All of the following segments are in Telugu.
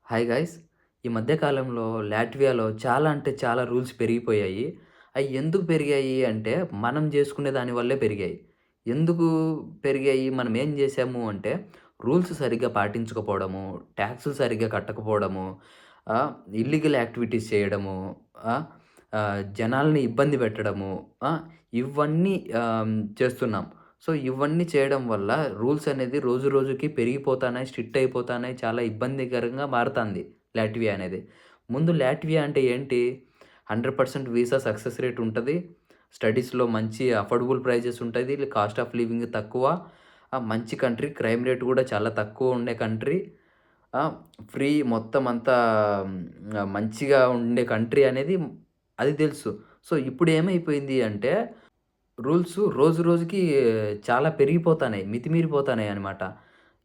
Hi guys. ఈ మధ్య కాలంలో లాట్వియాలో చాలా అంటే చాలా రూల్స్ పెరిగిపోయాయి. అయి ఎందుకు పెరిగాయి అంటే, మనం జేసుకునే దాని వల్లే పెరిగాయి. ఎందుకు పెరిగాయి? మనం ఏం జేశాము అంటే, రూల్స్ సరిగ్గా పాటించకపోవడము, టాక్సులు సరిగ్గా కట్టకపోవడము, ఆహ్, ఇల్లీగల్ యాక్టివిటీస్ చేయడము, ఆహ్, జనాల్ని ఇబ్బంది పెట్టడము, ఆ! ఇవన్నీ చేస్తున్నాం. సో, ఇవన్నీ చేయడం వల్ల రూల్స్ అనేది రోజు రోజుకి పెరిగిపోతాన్నాయి, స్ట్రిక్ట్ అయిపోతాన్నాయి. చాలా ఇబ్బందికరంగా మారతాంది లాట్వియా అనేది. ముందు లాట్వియా అంటే ఏంటి? 100% వీసా సక్సెస్ రేట్ ఉంటది. స్టడీస్‌లో మంచి అఫోర్డబుల్ ప్రైజెస్ ఉంటది. కాస్ట్ ఆఫ్ లివింగ్ తక్కువ. మంచి కంట్రీ. క్రైమ్ రేట్ గూడా చాలా తక్కువ ఉండే కంట్రీ. ఆ! ఫ్రీ మొత్తం అంతా మంచిగా ఉండే కంట్రీ అనేది అది తెలుసు. సో, ఇప్పుడు ఏమైపోయింది అంటే రూల్సు రోజు రోజుకి చాలా పెరిగిపోతాన్నాయి. మితిమీరిపోతాన్నాయనమాట.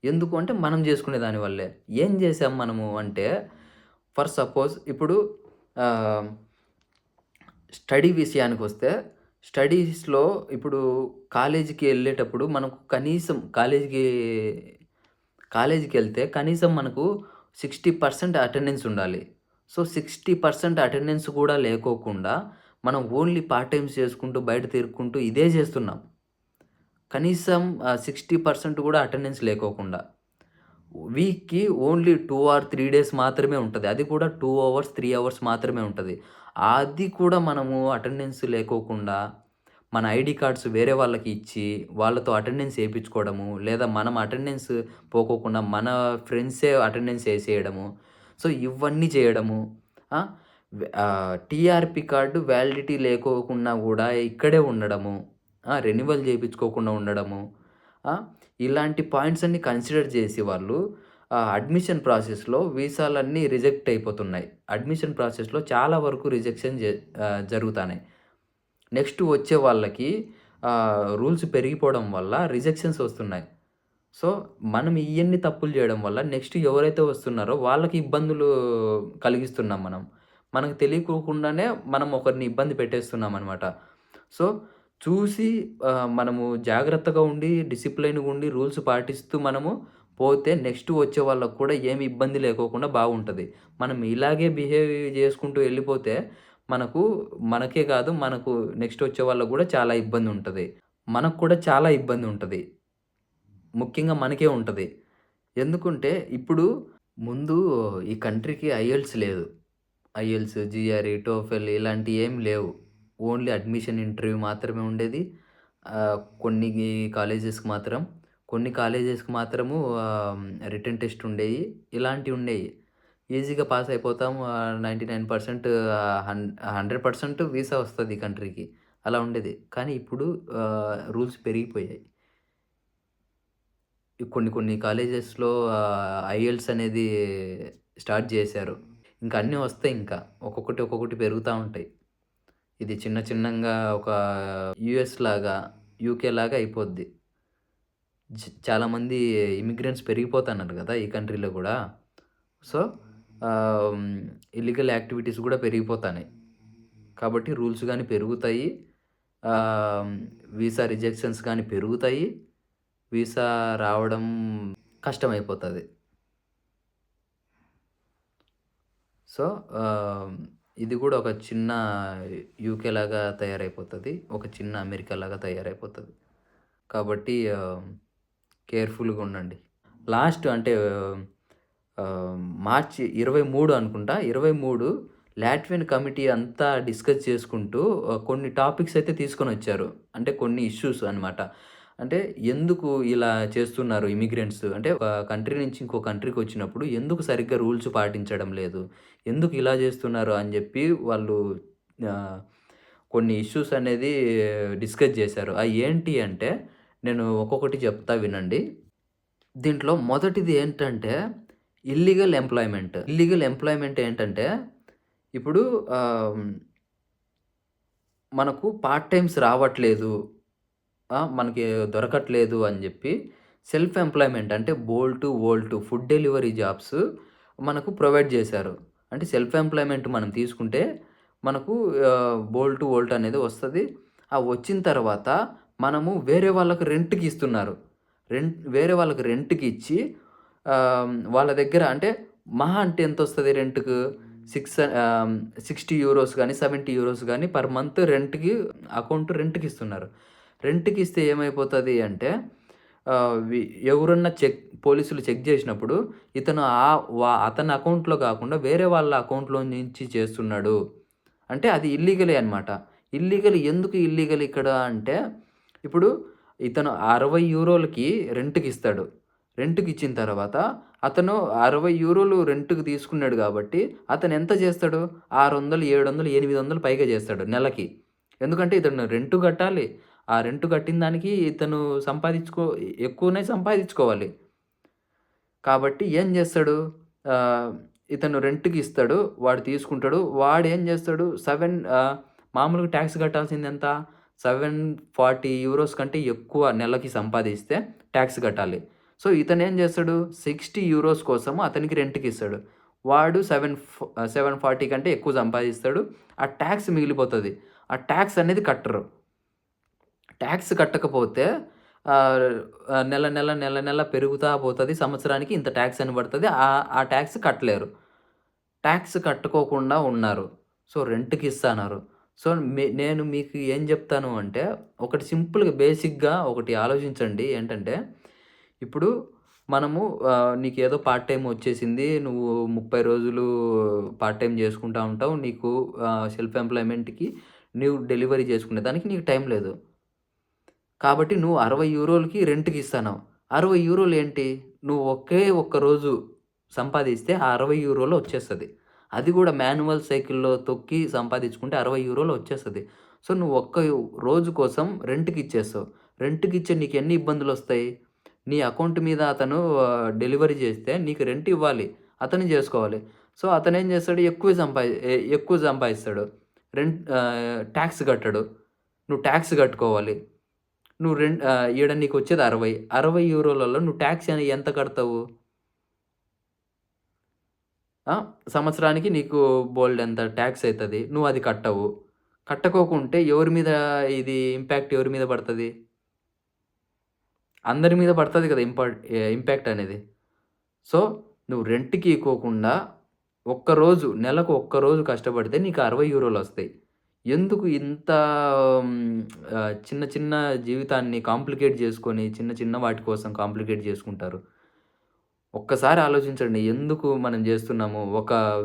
ఎందుకు అంటే మనం జేసుకునే దాని వల్లే. ఏం జేసాం మనము అంటే ఫర్ సపోజ్ ఇప్పుడు ఆహ్, స్టడీ విషయానికొస్తే స్టడీస్‌లో ఇప్పుడు కాలేజీకి ఎళ్ళేటప్పుడు మనకు కనీసం కాలేజీకెళ్తే కనీసం మనకు 60% అటెండెన్స్ ఉండాలి. సో, 60% అటెండెన్స్ కూడా లేకోకుండా మనం ఓన్లీ పార్ట్ టైమ్స్ చేసుకుంటూ బయట తిరుక్కుంటూ ఇదే జేస్తున్నాం. కనీసం 60% గూడా అటెండెన్స్ లేకోకుండా. వీక్‌కి ఓన్లీ 2 ఆర్ 3 డేస్ మాత్రమే ఉంటది. అది కూడా 2 అవర్స్, 3 అవర్స్ మాత్రమే ఉంటది. అది కూడా మనము అటెండెన్స్ లేకోకుండా, మన ఐడీ కార్డ్స్ వేరే వాళ్ళకి ఇచ్చి, వాళ్ళతో అటెండెన్స్ ఏపిచ్చుకోవడము, లేదా మనం అటెండెన్స్ పోకోకుండా మన ఫ్రెండ్సే అటెండెన్స్ ఏసేయడము. సో, ఇవన్నీ చేయడము. ఆ! టీఆర్‌పీ కార్డ్ వ్యాలిడిటీ లేకోకున్నా గూడా ఇక్కడే ఉండడము. రెన్యువల్ జేపిచ్చుకోకుండా ఉండడము. ఆ! ఇలాంటి పాయింట్స్ అన్నీ కన్సిడర్ చేసి వాళ్ళు అడ్మిషన్ ప్రాసెస్‌లో వీసాలన్నీ రిజెక్ట్ అయిపోతున్నాయి. అడ్మిషన్ ప్రాసెస్‌లో చాలా వరకు జరుగుతాన్నాయి. నెక్స్ట్ వచ్చే వాళ్ళకి రూల్స్ పెరిగిపోవడం వల్ల రిజెక్షన్స్ వస్తున్నాయి. సో, మనం ఇయన్ని తప్పులు చేయడం వల్ల నెక్స్ట్ ఎవరైతే వస్తున్నారో వాళ్ళకి ఇబ్బందులు కలిగిస్తున్నాం మనం. మనకు తెలియకోకుండానే మనం ఒకరిని ఇబ్బంది పెట్టేస్తున్నామనమాట. సో, చూసి మనము జాగ్రత్తగా ఉండి, డిసిప్లైన్‌గా ఉండి, రూల్స్ పాటిస్తూ మనము పోతే నెక్స్ట్ వచ్చే వాళ్ళకి కూడా ఏమి ఇబ్బంది లేకోకుండా బాగుంటది. మనం ఇలాగే బిహేవ్ చేసుకుంటూ ఎళ్ళిపోతే మనకు మనకే కాదు, మనకు నెక్స్ట్ వచ్చే వాళ్ళకి గూడా చాలా ఇబ్బందుంటది. మనకు కూడా చాలా ఇబ్బందుంటది. ముఖ్యంగా మనకే ఉంటది. ఎందుకంటే ఇప్పుడు ముందు ఈ కంట్రీకి ఐఎల్టీఎస్ లేదు. ఐఎల్టీఎస్, జీఆర్ఈ, టోఫెల్ ఇలాంటియి ఏమి లేవు. ఓన్లీ అడ్మిషన్ ఇంటర్వ్యూ మాత్రమే ఉండేది. కొన్ని కాలేజెస్‌కి మాత్రం, కొన్ని కాలేజెస్‌కి మాత్రము రిటన్ టెస్ట్ ఉండేయి. ఇలాంటివి ఉండేయి. ఈజీగా పాస్ అయిపోతాం. 99% హన్ 100% వీసా వస్తది ఈ కంట్రీకి. అలా ఉండేది. కానీ ఇప్పుడు రూల్స్ పెరిగిపోయాయి. కొన్ని కొన్ని కాలేజెస్‌లో ఐఎల్టీఎస్ అనేది స్టార్ట్ జేశారు. ఇంక అన్నీ వస్తాయింక. ఒక్కొక్కటి, ఒక్కొక్కటి పెరుగుతా ఉంటాయి. ఇది చిన్న చిన్నంగా ఒక యూఎస్ లాగా, యూకే లాగా అయిపోద్ది. చాలామంది ఇమిగ్రెంట్స్ పెరిగిపోతన్నారు గదా! ఈ కంట్రీలో గూడా. సో, ఆహ్, హ్మ్, ఇల్లీగల్ యాక్టివిటీస్ గూడా పెరిగిపోతాన్నాయి. కాబట్టి రూల్స్ గాని పెరుగుతాయి. ఆహ్, వీసా రిజెక్షన్స్ గాని పెరుగుతాయి. వీసా రావడం కష్టమైపోతది. సో, ఆహ్, ఇది గూడా ఒక చిన్న యూకే లాగా తయారైపోతది. ఒక చిన్న అమెరికా లాగా తయారైపోతది. కాబట్టి కేర్‌ఫుల్‌గా ఉండండి. లాస్ట్ అంటే మార్చి 23 అనుకుంటా. 23 లాట్వియన్ కమిటీ అంతా డిస్కస్ చేసుకుంటూ కొన్ని టాపిక్స్ అయితే తీసుకొనొచ్చారు. అంటే కొన్ని ఇష్యూస్ అన్నమాట. అంటే ఎందుకు ఇలా చేస్తున్నారు ఇమిగ్రెంట్స్? అంటే ఒక కంట్రీ నుంచి ఇంకో కంట్రీకొచ్చినప్పుడు ఎందుకు సరిగ్గా రూల్స్ పాటించడం లేదు? ఎందుకు ఇలా చేస్తున్నారు అని జెప్పి వాళ్ళు ఆహ్, కొన్ని ఇష్యూస్ అనేది డిస్కస్ జేశారు. అయి ఏంటి అంటే నేను ఒక్కొక్కటి చెప్తా వినండి. దీంట్లో మొదటిది ఏంటంటే ఇల్లీగల్ ఎంప్లాయ్‌మెంట్. ఇల్లీగల్ ఎంప్లాయ్‌మెంట్ ఏంటంటే ఇప్పుడు ఆహ్, మనకు పార్ట్ టైమ్స్ రావట్లేదు. మనకి దొరకట్లేదు అని జెప్పి సెల్ఫ్ ఎంప్లాయ్‌మెంట్ అంటే bolt, Wolt food delivery jobs మనకు ప్రొవైడ్ జేశారు. అంటే సెల్ఫ్ ఎంప్లాయ్‌మెంట్ మనం తీసుకుంటే మనకు బోల్ట్, వోల్ట్ అనేది వస్తది. వచ్చిన తర్వాత మనము వేరే వాళ్ళకి రెంట్‌కి ఇస్తున్నారు. వేరే వాళ్ళకి రెంట్‌కి ఇచ్చి వాళ్ళ దగ్గర అంటే మహా అంటే ఎంతొస్తది రెంట్‌కు? 60 యూరోస్ గాని, 70 యూరోస్ గాని పర్ మంత్ రెంట్‌కిస్తున్నారు. రెంట్‌కిస్తే ఏమైపోతది అంటే ఆహ్, వి ఎవరన్నా పోలీసులు చెక్ జేసినప్పుడు ఇతను అతని అకౌంట్‌లో గాకుండా వేరే వాళ్ళ అకౌంట్‌లో నుంచి చేస్తున్నాడు. అంటే అది ఇల్లీగలే అన్నమాట. ఎందుకు ఇల్లీగల్ ఇక్కడ అంటే, ఇప్పుడు ఇతను 60 యూరోలకి రెంట్‌కిస్తాడు. రెంట్‌కిచ్చిన తర్వాత అతను 60 యూరోలు రెంట్‌కి తీసుకున్నాడు గాబట్టి, అతను ఎంత చేస్తాడు? 600, 700, 800 పైగా చేస్తాడు నెలకి. ఎందుకంటే ఇతను రెంట్ కట్టాలి. ఆ రెంట్ కట్టిన దానికి ఇతను ఎక్కువనే సంపాదించుకోవాలి. కాబట్టి ఏం జేస్తాడు? ఆహ్, ఇతను రెంట్‌కి ఇస్తాడు. వాడు తీసుకుంటాడు. వాడేం జేస్తాడు? మామూలుగా టాక్స్ కట్టాల్సిందెంత? 740 యూరోస్ కంటే ఎక్కువ నెలకి సంపాదిస్తే టాక్స్ కట్టాలి. సో, ఇతనేం జేస్తాడు? 60 యూరోస్ కోసం అతనికి రెంట్‌కిస్తాడు. వాడు 740 కంటే ఎక్కువ సంపాదిస్తాడు. ఆ టాక్స్ మిగిలిపోతది. ఆ టాక్స్ అనేది కట్టరు. టాక్స్ కట్టకపోతే ఆహ్, నెల నెల పెరుగుతా పోతది. సంవత్సరానికి ఇంత టాక్స్ అని పడతది. ఆ టాక్స్ కట్టలేరు. టాక్స్ కట్టుకోకుండా ఉన్నారు. సో, రెంట్‌కిస్తన్నారు. సో, నేను మీకు ఏం జెప్తాను అంటే, ఒకటి సింపుల్‌గా బేసిక్‌గా ఒకటి ఆలోచించండి. ఏంటంటే, ఇప్పుడు మనము నీకేదో పార్ట్ టైమ్ ఒచ్చేసింది. నువ్వు 30 రోజులు పార్ట్ టైమ్ జేసుకుంటా ఉంటావు. నీకు సెల్ఫ్ ఎంప్లాయ్‌మెంట్‌కి నువ్వు డెలివరీ చేసుకునే దానికి నీకు టైం లేదు. కాబట్టి నువ్వు 60 యూరోలకి రెంట్‌కిస్తన్నావు. 60 యూరోలు ఏంటి? నువ్వు ఒకే ఒక్క రోజు సంపాదిస్తే ఆ 60 యూరోలో వచ్చేస్తది. అది గూడా మాన్యువల్ సైకిల్‌లో తొక్కి సంపాదించుకుంటే 60 యూరోలో వచ్చేస్తది. సో, నువ్వు రోజు కోసం రెంట్‌కిచ్చేస్తావు. రెంట్‌కిచ్చే నీకెన్ని ఇబ్బందులొస్తాయి? నీ అకౌంట్ మీద అతను డెలివరీ చేస్తే నీకు రెంట్ ఇవ్వాలి. అతను జేసుకోవాలి. సో, అతనేం చేస్తాడు? ఎక్కువ సంపాదిస్తాడు. టాక్స్ కట్టడు. నువ్వు టాక్స్ కట్టుకోవాలి. ఈడ నీకొచ్చేది 60. 60 యూరోలలో నువ్వు టాక్స్ అని ఎంత కడతావు? ఆ! సంవత్సరానికి నీకు బోలెడంత టాక్స్ అయితది. నువ్వది కట్టవు. కట్టకోకుంటే ఎవరి మీద పడతది? అందరి మీద పడతది కదా! ఇంపాక్ట్ అనేది. సో, నువ్వు రెంట్‌కి ఇకోకుండా నెలకు ఒక్కరోజు కష్టపడితే నీకు 60 యూరోలొస్తాయి. ఎందుకు ఇంత హ్మ్, చిన్న చిన్న జీవితాన్ని కాంప్లికేట్ చేసుకొని, చిన్న చిన్న వాటి కోసం కాంప్లికేట్ చేసుకుంటారు? ఒక్కసారి ఆలోచించండి. ఎందుకు మనం జేస్తున్నాము?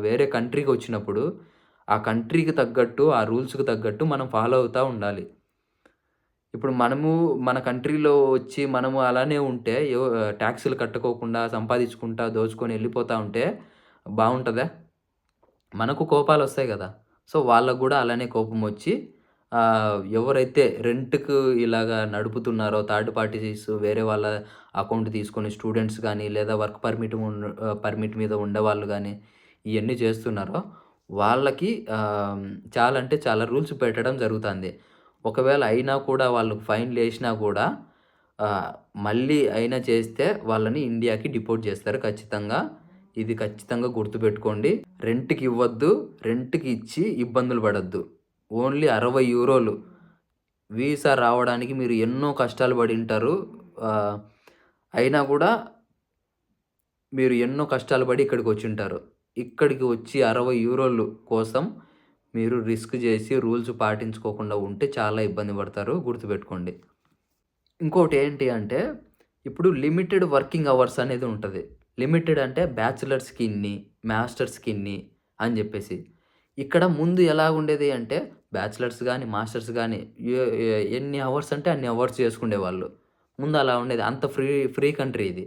వేరే కంట్రీకొచ్చినప్పుడు, ఆ కంట్రీకి తగ్గట్టు, ఆ రూల్స్‌కి తగ్గట్టు మనం ఫాలో అవుతా ఉండాలి. ఇప్పుడు మన కంట్రీలో వచ్చి మనము అలానే ఉంటే టాక్స్‌లు కట్టుకోకుండా, సంపాదించుకుంటా, దోచుకొని ఎళ్ళిపోతా ఉంటే బావుంటదా? మనకు కోపాలొస్తాయి గదా! సో, వాళ్ళకి గూడా అలానే కోపమొచ్చి ఎవరైతే రెంట్‌కు ఇలాగా నడుపుతున్నారో థర్డ్ పార్టీస్ వేరే వాళ్ళ అకౌంట్ తీసుకొని స్టూడెంట్స్ గానీ, లేదా పర్మిట్ మీద ఉండేవాళ్ళు గానీ, ఇయన్నీ చేస్తున్నారో వాళ్ళకి చాలా అంటే చాలా రూల్స్ పెట్టడం జరుగుతాంది. ఒకవేళ అయినా కూడా వాళ్ళు ఫైన్‌లేసినా గూడా ఆహ్, మళ్ళీ అయినా చేస్తే వాళ్ళని ఇండియాకి డిపోర్ట్ జేస్తారు ఖచ్చితంగా. ఇది ఖచ్చితంగా గుర్తుపెట్టుకోండి. రెంట్‌కివ్వద్దు. రెంట్‌కి ఇచ్చి ఇబ్బందులు పడొద్దు. ఓన్లీ 60 యూరోలు వీసా రావడానికి మీరు ఎన్నో కష్టాలు పడింటారు. ఆహ్, అయినా గూడా మీరు ఎన్నో కష్టాలు పడి ఇక్కడికొచ్చుంటారు. ఇక్కడికి వచ్చి 60 యూరోలు కోసం మీరు రిస్క్ జేసి రూల్స్ పాటించుకోకుండా ఉంటే చాలా ఇబ్బంది పడతారు. గుర్తుపెట్టుకోండి. ఇంకోటేంటి అంటే, ఇప్పుడు లిమిటెడ్ వర్కింగ్ అవర్స్ అనేది ఉంటది. లిమిటెడ్ అంటే బ్యాచిలర్స్‌కి ఇన్ని, మాస్టర్స్‌కి ఇన్ని అని జెప్పేసి. ఇక్కడ ముందు ఎలాగుండేది అంటే, బ్యాచిలర్స్ గాని, మాస్టర్స్ గాని ఎ ఎ ఎన్ని అవర్స్ అంటే అన్ని అవర్స్ చేసుకునేవాళ్ళు. ముందు అలా ఉండేది. అంత ఫ్రీ కంట్రీ ఇది.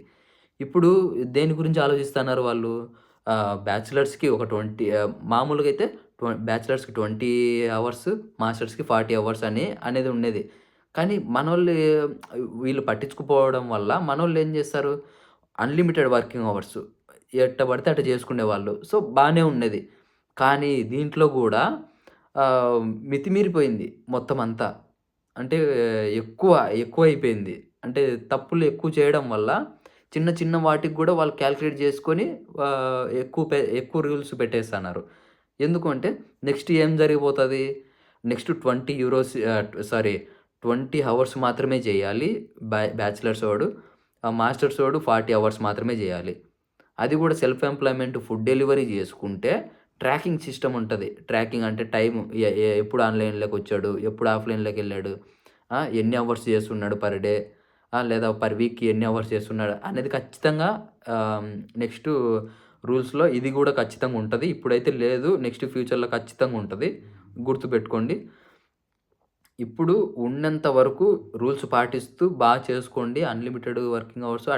ఇప్పుడు దేని గురించి ఆలోచిస్తన్నారు వాళ్ళు? బ్యాచిలర్స్‌కి ఒక మామూలుగా అయితే బ్యాచిలర్స్‌కి 20 అవర్స్, మాస్టర్స్‌కి 40 అవర్స్ అనేది ఉండేది. కానీ వీళ్ళు పట్టించుకోకపోవడం వల్ల మనోళ్ళేం జేస్తారు, అన్‌లిమిటెడ్ వర్కింగ్ అవర్స్ ఎట్ట పడితే అట్ట చేసుకునేవాళ్ళు. సో, బానే ఉండేది. కానీ దీంట్లో గూడా మితిమీరిపోయింది మొత్తమంతా. అంటే ఎక్కువ, ఎక్కువైపోయింది. అంటే తప్పులు ఎక్కువ చేయడం వల్ల చిన్న చిన్న వాటికి గూడా వాళ్ళు కాలిక్యులేట్ జేసుకొని ఎక్కువ రూల్స్ పెట్టేస్తన్నారు. ఎందుకు అంటే నెక్స్ట్ ఏం జరిగిపోతది? నెక్స్ట్ 20 యూరోస్ సారీ 20 అవర్స్ మాత్రమే చేయాలి. బ్యాచిలర్స్ వాడు. మాస్టర్స్ వాడు 40 అవర్స్ మాత్రమే జేయాలి. అది కూడా సెల్ఫ్ ఎంప్లాయ్‌మెంట్ ఫుడ్ డెలివరీ చేసుకుంటే ట్రాకింగ్ సిస్టమ్ ఉంటది. ట్రాకింగ్ అంటే టైము ఎప్పుడు ఆన్‌లైన్‌లోకొచ్చాడు, ఎప్పుడు ఆఫ్‌లైన్‌లోకెళ్ళాడు, ఎన్ని అవర్స్ చేస్తున్నాడు పర్ డే, లేదా పర్ వీక్‌కి ఎన్ని అవర్స్ చేస్తున్నాడు అనేది ఖచ్చితంగా నెక్స్టు రూల్స్‌లో ఇది గూడా ఖచ్చితంగా ఉంటది. ఇప్పుడైతే లేదు. నెక్స్ట్ ఫ్యూచర్‌లో ఖచ్చితంగా ఉంటది. గుర్తుపెట్టుకోండి. ఇప్పుడు ఉన్నంత వరకు రూల్స్ పాటిస్తూ చేసుకోండి. అన్‌లిమిటెడ్ వర్కింగ్ అవర్స్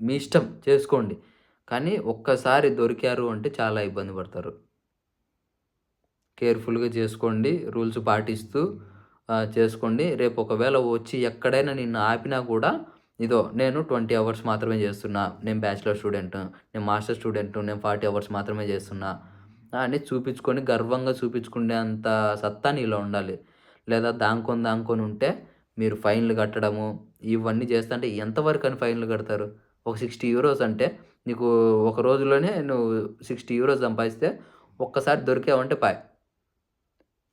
మీ ఇష్టం చేసుకోండి. కానీ ఒక్కసారి దొరికారు అంటే చాలా ఇబ్బంది పడతారు. కేర్‌ఫుల్‌గా చేసుకోండి. రూల్స్ పాటిస్తూ చేసుకోండి. రేపు ఒకవేళ వచ్చి ఎక్కడైనా నిన్ను ఆపినా కూడా, ఇదో నేను 20 అవర్స్ మాత్రమే చేస్తున్నా. నేను బ్యాచిలర్ స్టూడెంట్. నేను మాస్టర్ స్టూడెంట్. నేను 40 అవర్స్ మాత్రమే చేస్తున్నా అని చూపించుకొని గర్వంగా చూపించుకునేంత సత్తా నీలో ఉండాలి. లేదా దాంకొని దాంకొని ఉంటే మీరు ఫైన్‌లు కట్టడము ఇవన్నీ చేస్తుంటే ఎంతవరకని ఫైన్‌లు కడతారు? ఒక 60 యూరోస్ అంటే నీకు ఒక రోజులోనే నువ్వు 60 యూరోస్ సంపాదిస్తే ఒక్కసారి దొరికావంటే పాయే.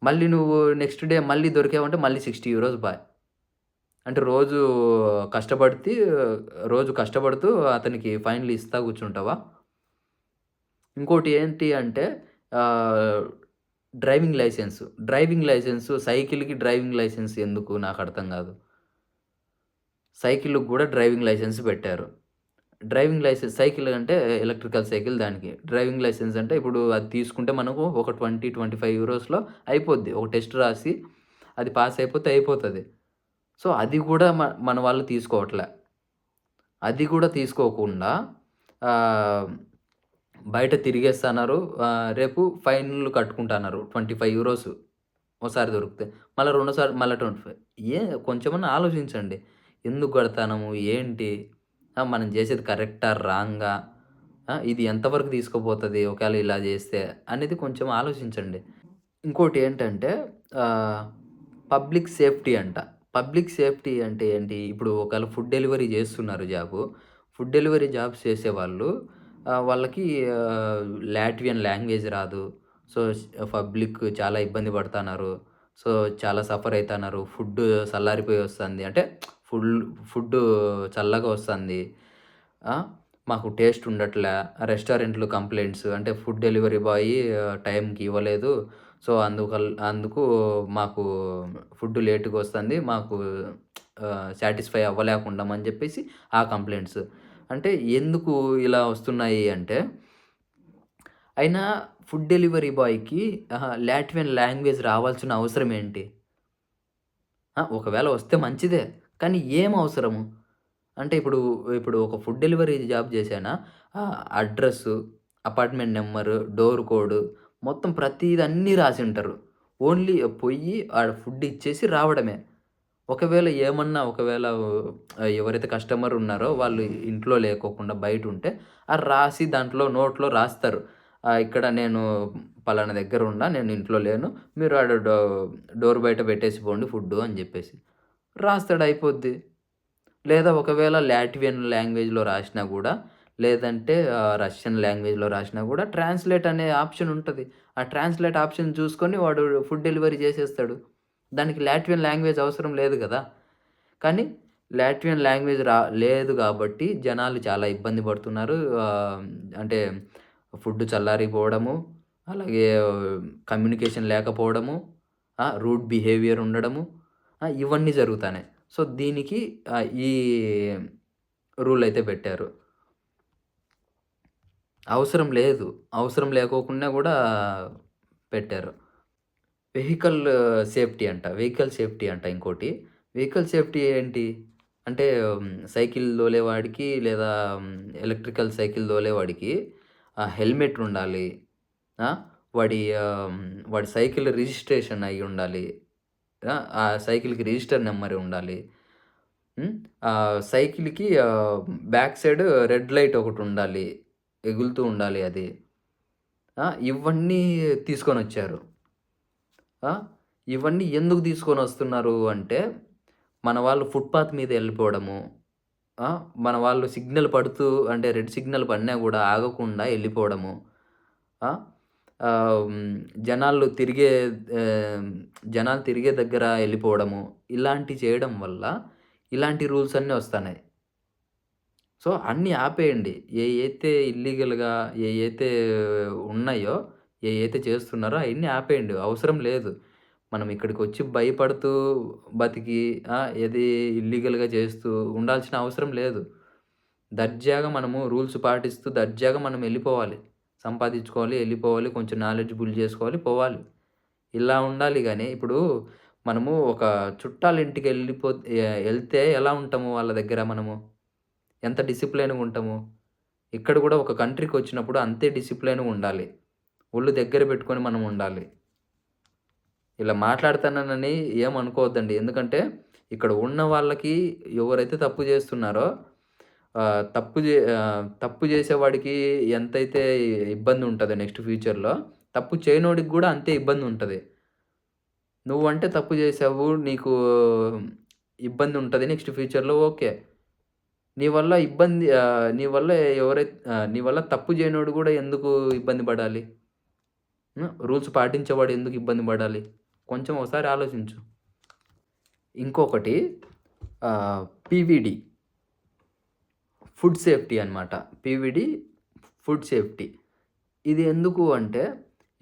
మళ్ళీ నువ్వు నెక్స్ట్ డే మళ్ళీ దొరికావంటే మళ్ళీ 60 యూరోస్ బాయ్. అంటే కష్టపడితే రోజు కష్టపడుతూ అతనికి ఫైన్‌లు ఇస్తా కూర్చుంటావా? ఇంకోటి ఏంటి అంటే ఆహ్, డ్రైవింగ్ లైసెన్సు సైకిల్‌కి డ్రైవింగ్ లైసెన్స్ ఎందుకు నాకర్థం గాదు. సైకిల్‌కి గూడా డ్రైవింగ్ లైసెన్స్ పెట్టారు. డ్రైవింగ్ లైసెన్స్ సైకిల్ అంటే ఎలక్ట్రికల్ సైకిల్ దానికి. డ్రైవింగ్ లైసెన్స్ అంటే ఇప్పుడు అది తీసుకుంటే మనకు ఒక 20, 25 యూరోస్‌లో అయిపోద్ది. ఒక టెస్ట్ రాసి అది పాస్ అయిపోతే అయిపోతది. సో, అది గూడా మన వాళ్ళు తీసుకోవట్లే. అది కూడా తీసుకోకుండా ఆహ్, బయట తిరిగేస్తన్నారు. రేపు ఫైన్‌లు కట్టుకుంటన్నారు. 25 యూరోస్ ఓసారి దొరికితే. మళ్ళా రెండోసారి మళ్ళా 25. కొంచెమన్నా ఆలోచించండి. ఎందుకు కడతన్నాము? ఏంటి? మనం చేసేది కరెక్టా? రాంగా? ఇది ఎంతవరకు తీసుకుపోతది ఒకవేళ ఇలా చేస్తే? అనేది కొంచెం ఆలోచించండి. ఇంకోటేంటంటే ఆహ్, పబ్లిక్ సేఫ్టీ అంట. పబ్లిక్ సేఫ్టీ అంటే ఏంటి? ఇప్పుడు ఒకవేళ ఫుడ్ డెలివరీ జేస్తున్నారు జాబు. ఫుడ్ డెలివరీ జాబ్స్ చేసేవాళ్ళు వాళ్ళకి లాట్వియన్ లాంగ్వేజ్ రాదు. సో, పబ్లిక్ చాలా ఇబ్బంది పడతన్నారు. సో, చాలా సఫర్ అయితన్నారు. ఫుడ్డు చల్లారిపోయి వస్తుంది. అంటే ఫుల్ ఫుడ్డు చల్లగా వస్తుంది. ఆ! మాకు టేస్ట్ ఉండట్లే. రెస్టారెంట్‌లో కంప్లెయింట్స్ అంటే ఫుడ్ డెలివరీ బాయ్ టైంకి ఇవ్వలేదు. సో, అందుకు మాకు ఫుడ్ లేట్‌గా వస్తుంది. మాకు సాటిస్ఫై అవ్వలేకున్నామని జెప్పేసి ఆ కంప్లెయింట్స్. అంటే ఎందుకు ఇలా వస్తున్నాయి అంటే, అయినా ఫుడ్ డెలివరీ బాయ్‌కి లాట్వియన్ లాంగ్వేజ్ రావాల్సిన అవసరం ఏంటి? ఒకవేళ వస్తే మంచిదే. కానీ ఏం అవసరము? అంటే ఇప్పుడు ఒక ఫుడ్ డెలివరీ జాబ్ చేశానా, address, apartment number, door code మొత్తం ప్రతీది అన్నీ రాసుంటారు. ఓన్లీ పొయ్యి ఆడ ఫుడ్ ఇచ్చేసి రావడమే. ఒకవేళ ఎవరైతే కస్టమర్ ఉన్నారో వాళ్ళు ఇంట్లో లేకోకుండా బయటుంటే, రాసి దాంట్లో నోట్‌లో రాస్తారు. ఇక్కడ నేను పలానా దగ్గరున్నా, నేను ఇంట్లో లేను. మీరు ఆడ డోర్ బయట పెట్టేసి పోండి ఫుడ్డు అని జెప్పేసి. రాస్తాడు అయిపోద్ది. లేదా ఒకవేళ లాట్వియన్ లాంగ్వేజ్‌లో రాసినా గూడా, లేదంటే రష్యన్ లాంగ్వేజ్‌లో రాసినా గూడా ట్రాన్స్‌లేట్ అనే ఆప్షన్ ఉంటది. ఆ ట్రాన్స్‌లేట్ ఆప్షన్ చూసుకొని వాడు ఫుడ్ డెలివరీ చేసేస్తాడు. దానికి లాట్వియన్ లాంగ్వేజ్ అవసరం లేదు గదా! కానీ లాట్వియన్ లాంగ్వేజ్ లేదు గాబట్టి జనాలు చాలా ఇబ్బంది పడుతున్నారు. అంటే ఫుడ్ చల్లారిపోవడము, అలాగే కమ్యూనికేషన్ లేకపోవడము, రూడ్ బిహేవియర్ ఉండడము, ఇవన్నీ జరుగుతాన్నాయి. సో, దీనికి ఈ రూల్ అయితే పెట్టారు. అవసరం లేదు. అవసరం లేకోకుండా గూడా పెట్టారు. వెహికల్ సేఫ్టీ అంట ఇంకోటి. వెహికల్ సేఫ్టీ ఏంటి? అంటే సైకిల్ తోలేవాడికి లేదా ఎలక్ట్రికల్ సైకిల్ తోలేవాడికి హెల్మెట్ ఉండాలి. ఆ! వాడి సైకిల్ రిజిస్ట్రేషన్ అయ్యుండాలి. ఆ సైకిల్‌కి రిజిస్టర్ నంబర్ ఉండాలి. సైకిల్‌కి బ్యాక్ సైడ్ రెడ్ లైట్ ఒకటుండాలి. ఎగులుతూ ఉండాలి అది. ఇవన్నీ తీసుకొనొచ్చారు. ఆ! ఇవన్నీ ఎందుకు తీసుకొనొస్తున్నారు అంటే, మన వాళ్ళు ఫుట్‌పాత్ మీద ఎళ్ళిపోవడము, ఆ! మన వాళ్ళు సిగ్నల్ పడుతూ అంటే రెడ్ సిగ్నల్ పడినా గూడా ఆగకుండా ఎళ్ళిపోవడము, ఆ! ఆహ్, హ్మ్, జనాలు తిరిగే ఆహ్, జనాలు తిరిగే దగ్గర ఎళ్ళిపోవడము, ఇలాంటివి చేయడం వల్ల ఇలాంటి రూల్స్ అన్నీ వస్తన్నాయి. సో, అన్నీ ఆపేయండి. ఏయైతే ఇల్లీగల్‌గా ఏయైతే ఉన్నాయో, ఏయైతే చేస్తున్నారో అయన్నీ ఆపేయండి. అవసరం లేదు. మనం ఇక్కడికొచ్చి భయపడుతూ బతికి ఏది ఇల్లీగల్‌గా చేస్తూ ఉండాల్సిన అవసరం లేదు. దర్జాగా మనము రూల్స్ పాటిస్తూ దర్జాగా మనం ఎళ్ళిపోవాలి. సంపాదించుకోవాలి, ఎళ్ళిపోవాలి, కొంచెం నాలెడ్జ్ బిల్డ్ చేసుకోవాలి, పోవాలి. ఇలా ఉండాలి గానీ, ఇప్పుడు మనము ఒక చుట్టాల ఇంటికెళ్ళిపో ఎళ్తే ఎలా ఉంటాము వాళ్ళ దగ్గర మనము? ఎంత డిసిప్లైన్‌గా ఉంటాము. ఇక్కడ గూడా ఒక కంట్రీకొచ్చినప్పుడు అంతే డిసిప్లైన్‌గా ఉండాలి. ఒళ్ళు దగ్గర పెట్టుకొని మనం ఉండాలి. ఇలా మాట్లాడుతున్నానని ఏమనుకోవద్దండి. ఎందుకంటే ఇక్కడ ఉన్న వాళ్ళకి ఎవరైతే తప్పు జేస్తున్నారో తప్పు జేసేవాడికి ఎంతైతే ఇబ్బందుంటదో నెక్స్ట్ ఫ్యూచర్‌లో, తప్పు చేయనోడికి గూడా అంతే ఇబ్బందుంటది. నువ్వంటే తప్పు జేశావు. నీకు ఇబ్బందుంటది నెక్స్ట్ ఫ్యూచర్‌లో ఓకే. నీ వల్ల తప్పు జేయనోడు గూడా ఎందుకు ఇబ్బంది పడాలి? రూల్స్ పాటించేవాడు ఎందుకు ఇబ్బంది పడాలి? కొంచెం ఒకసారి ఆలోచించు. ఇంకొకటి పీవీడీ ఫుడ్ సేఫ్టీ అనమాట. PVD food safety. ఇది ఎందుకు అంటే,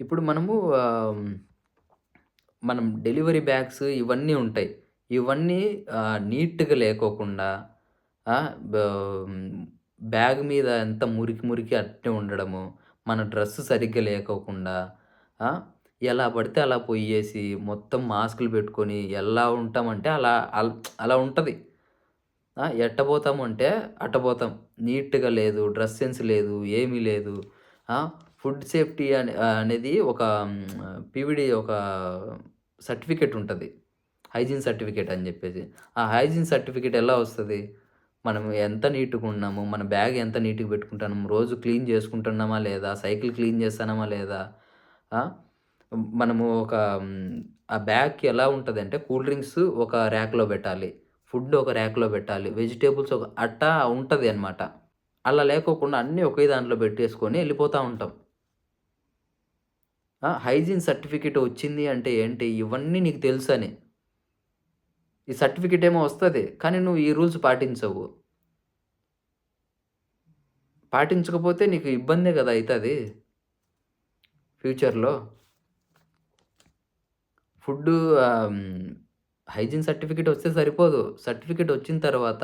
ఇప్పుడు మనం డెలివరీ బ్యాగ్స్ ఇవన్నీ ఉంటాయి. ఇవన్నీ నీట్‌గా లేకోకుండా ఆహ్, బా బ్యాగ్ మీద అంతా మురికి, మురికి అట్నే ఉండడము. మన డ్రెస్ సరిగ్గా లేకోకుండా ఆ! ఎలా పడితే అలా పొయ్యేసి, మొత్తం మాస్కులు పెట్టుకొని ఎలా ఉంటామంటే అలా ఉంటది. ఎట్టబోతాము అంటే అట్టబోతాం. నీట్‌గా లేదు, డ్రెస్ సెన్స్ లేదు, ఏమీ లేదు. ఆ! ఫుడ్ సేఫ్టీ అనేది ఒక పీవీడీ ఒక సర్టిఫికేట్ ఉంటది. హైజీన్ సర్టిఫికేట్ అని జెప్పేసి. ఆ హైజీన్ సర్టిఫికేట్ ఎలా వస్తది? మనం ఎంత నీట్‌గున్నాము, మన బ్యాగ్ ఎంత నీట్‌గా పెట్టుకుంటున్నాము, రోజు క్లీన్ చేసుకుంటున్నామా లేదా, సైకిల్ క్లీన్ చేస్తున్నామా లేదా, ఆ! మనము ఆ బ్యాగ్‌కి ఎలా ఉంటదంటే కూల్ డ్రింక్స్ ఒక ర్యాక్‌లో పెట్టాలి. ఫుడ్ ఒక ర్యాక్‌లో పెట్టాలి. వెజిటబుల్స్ అట్టా ఉంటది అన్నమాట. అలా లేకోకుండా అన్నీ ఒకే దాంట్లో పెట్టేసుకొని ఎళ్ళిపోతా ఉంటాం. హైజీన్ సర్టిఫికేట్ వచ్చింది అంటే ఏంటి? ఇవన్నీ నీకు తెలుసని. ఈ సర్టిఫికేట్ ఏమో వస్తది. కానీ నువ్వు ఈ రూల్స్ పాటించవు. పాటించకపోతే నీకు ఇబ్బందే గదా! అయితది ఫ్యూచర్‌లో. ఫుడ్డు ఆహ్, హ్మ్, హైజీన్ సర్టిఫికేట్ వస్తే సరిపోదు. సర్టిఫికేట్ వచ్చిన తర్వాత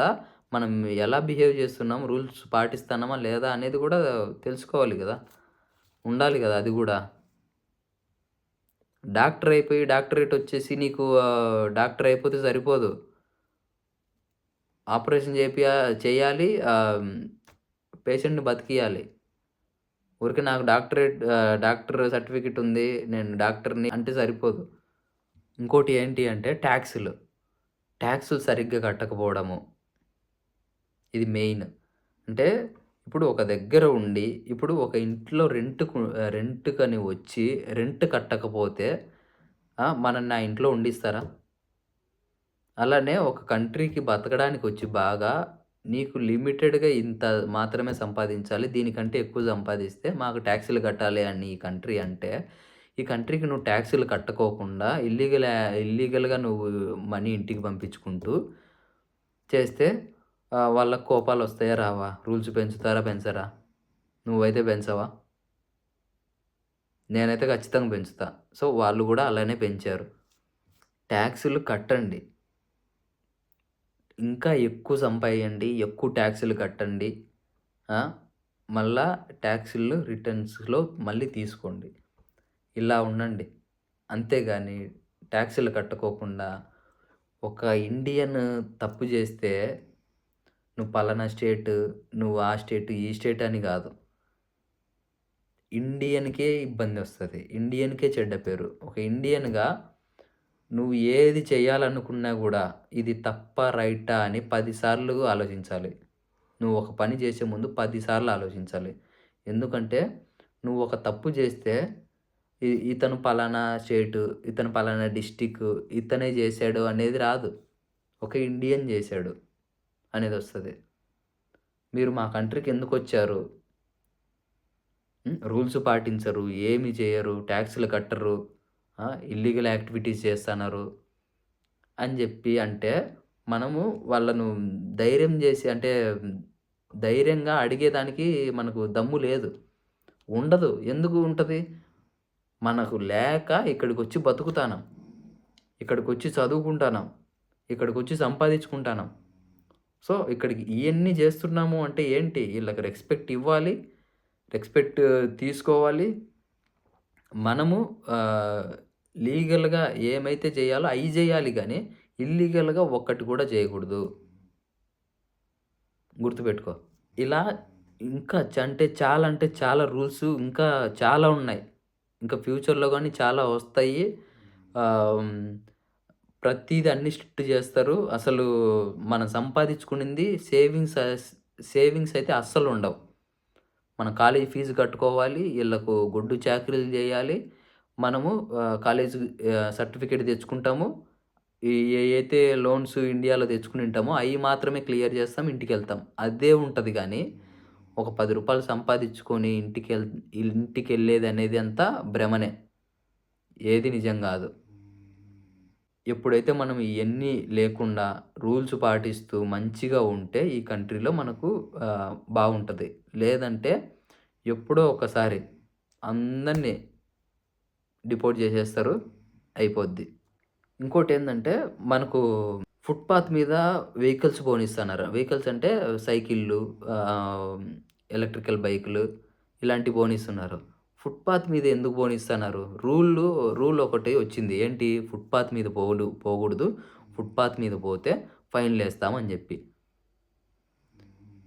మనం ఎలా బిహేవ్ చేస్తున్నాం, రూల్స్ పాటిస్తున్నామా లేదా అనేది గూడా తెలుసుకోవాలి గదా! ఉండాలి గదా! అది గూడా. డాక్టర్ అయిపోయి డాక్టరేట్ వచ్చేసి నీకు డాక్టర్ అయిపోతే సరిపోదు. ఆపరేషన్ చేయాలి. పేషెంట్‌ని బతికియాలి. ఊరికే నాకు డాక్టర్ సర్టిఫికేట్ ఉంది. నేను డాక్టర్‌ని అంటే సరిపోదు. ఇంకోటి ఏంటి అంటే టాక్స్‌లు. టాక్సులు సరిగ్గా కట్టకపోవడము. ఇది మెయిన్. అంటే ఇప్పుడు ఒక దగ్గర ఉండి, ఇప్పుడు ఒక ఇంట్లో రెంట్‌కని వచ్చి రెంట్ కట్టకపోతే మనల్ని ఆ ఇంట్లో ఉండిస్తారా? అలానే ఒక కంట్రీకి బతకడానికొచ్చి బాగా నీకు లిమిటెడ్‌గా ఇంత మాత్రమే సంపాదించాలి. దీనికంటే ఎక్కువ సంపాదిస్తే మాకు టాక్స్‌లు కట్టాలి అని ఈ కంట్రీ అంటే, ఈ కంట్రీకి నువ్వు టాక్స్‌లు కట్టుకోకుండా ఇల్లీగల్‌గా నువ్వు మనీ ఇంటికి పంపించుకుంటూ చేస్తే వాళ్ళకి కోపాలొస్తాయా? రావా? రూల్స్ పెంచుతారా? పెంచరా? నువ్వైతే పెంచవా? నేనైతే ఖచ్చితంగా పెంచుతా. సో, వాళ్ళు గూడా అలానే పెంచారు. టాక్సులు కట్టండి. ఇంకా ఎక్కువ సంపాదియండి. ఎక్కువ టాక్సులు కట్టండి. ఆ! మళ్ళా టాక్సులు రిటర్న్స్‌లో మళ్ళీ తీసుకోండి. ఇలా ఉండండి. అంతేగాని టాక్సులు కట్టుకోకుండా ఒక ఇండియన్ తప్పు జేస్తే నువ్వు పలానా స్టేట్, నువ్వు ఆ స్టేట్, ఈ స్టేట్ అని గాదు. ఇండియన్‌కే ఇబ్బందొస్తది. ఇండియన్‌కే చెడ్డ పేరు. ఒక ఇండియన్‌గా నువ్వు ఏది చేయాలనుకున్నా గూడా, ఇది తప్పా? రైటా? అని 10 సార్లు ఆలోచించాలి. నువ్వు ఒక పని చేసే ముందు 10 సార్లు ఆలోచించాలి. ఎందుకంటే, నువ్వు ఒక తప్పు చేస్తే, ఇతను పలానా స్టేటు, ఇతను పలానా డిస్ట్రిక్కు, ఇతనే చేశాడు అనేది రాదు. ఒక ఇండియన్ చేశాడు అనేదొస్తది. మీరు మా కంట్రీకి ఎందుకొచ్చారు? రూల్స్ పాటించరు, ఏమి చేయరు, టాక్స్‌లు కట్టరు, ఇల్లీగల్ యాక్టివిటీస్ చేస్తన్నారు అని జెప్పి అంటే, మనము వాళ్ళను ధైర్యం జేసి అంటే ధైర్యంగా అడిగేదానికి మనకు దమ్ము లేదు. ఉండదు. ఎందుకు ఉంటది? మనకు లేక ఇక్కడికొచ్చి బతుకుతానం. ఇక్కడికొచ్చి చదువుకుంటానం. ఇక్కడికొచ్చి సంపాదించుకుంటానం. సో, ఇక్కడికి ఇయన్నీ జేస్తున్నాము అంటే ఏంటి? ఈళ్ళకి రెస్పెక్ట్ ఇవ్వాలి. రెస్పెక్ట్ తీసుకోవాలి. మనము లీగల్‌గా ఏమైతే చేయాలో అయి జేయాలి గానీ, ఇల్లీగల్‌గా ఒక్కటి కూడా చేయకూడదు. గుర్తుపెట్టుకో. ఇలా ఇంకా అంటే చాలా రూల్స్ ఇంకా చాలా ఉన్నాయి. ఇంకా ఫ్యూచర్‌లో గాని చాలా వస్తాయి. ఆహ్, హ్మ్. ప్రతీది అన్నీ స్ట్రిక్ట్ జేస్తారు. అసలు మనం సంపాదించుకునింది సేవింగ్స్ అయితే అస్సలుండవు. మనం కాలేజీ ఫీజు కట్టుకోవాలి. ఈళ్ళకు గొడ్డు చాకిరీలు జేయాలి. మనము కాలేజీ సర్టిఫికేట్ తెచ్చుకుంటాము. ఏయైతే లోన్స్ ఇండియాలో తెచ్చుకునింటామో అయి మాత్రమే క్లియర్ చేస్తాం. ఇంటికెళ్తాం. అదే ఉంటది గానీ, ఒక రూ. 10 సంపాదించుకొని ఇంటికెళ్ళేదనేది అంతా భ్రమనే. ఏది నిజం గాదు. ఎప్పుడైతే మనం ఇయన్నీ లేకుండా రూల్స్ పాటిస్తూ మంచిగా ఉంటే ఈ కంట్రీలో మనకు బావుంటది. లేదంటే ఎప్పుడో ఒకసారి అందరిని డిపోర్ట్ జేసేస్తారు. అయిపోద్ది. ఇంకోటేందంటే మనకు ఫుట్‌పాత్ మీద వెహికల్స్ పోనిస్తన్నారు. వెహికల్స్ అంటే సైకిళ్ళు, ఆహ్, ఎలక్ట్రికల్ బైకులు ఇలాంటివి పోనిస్తున్నారు. ఫుట్‌పాత్ మీద ఎందుకు పోనిస్తన్నారు? రూల్ ఒకటి వచ్చింది. ఏంటి? ఫుట్‌పాత్ మీద పోకూడదు. ఫుట్‌పాత్ మీద పోతే ఫైన్‌లేస్తామని జెప్పి.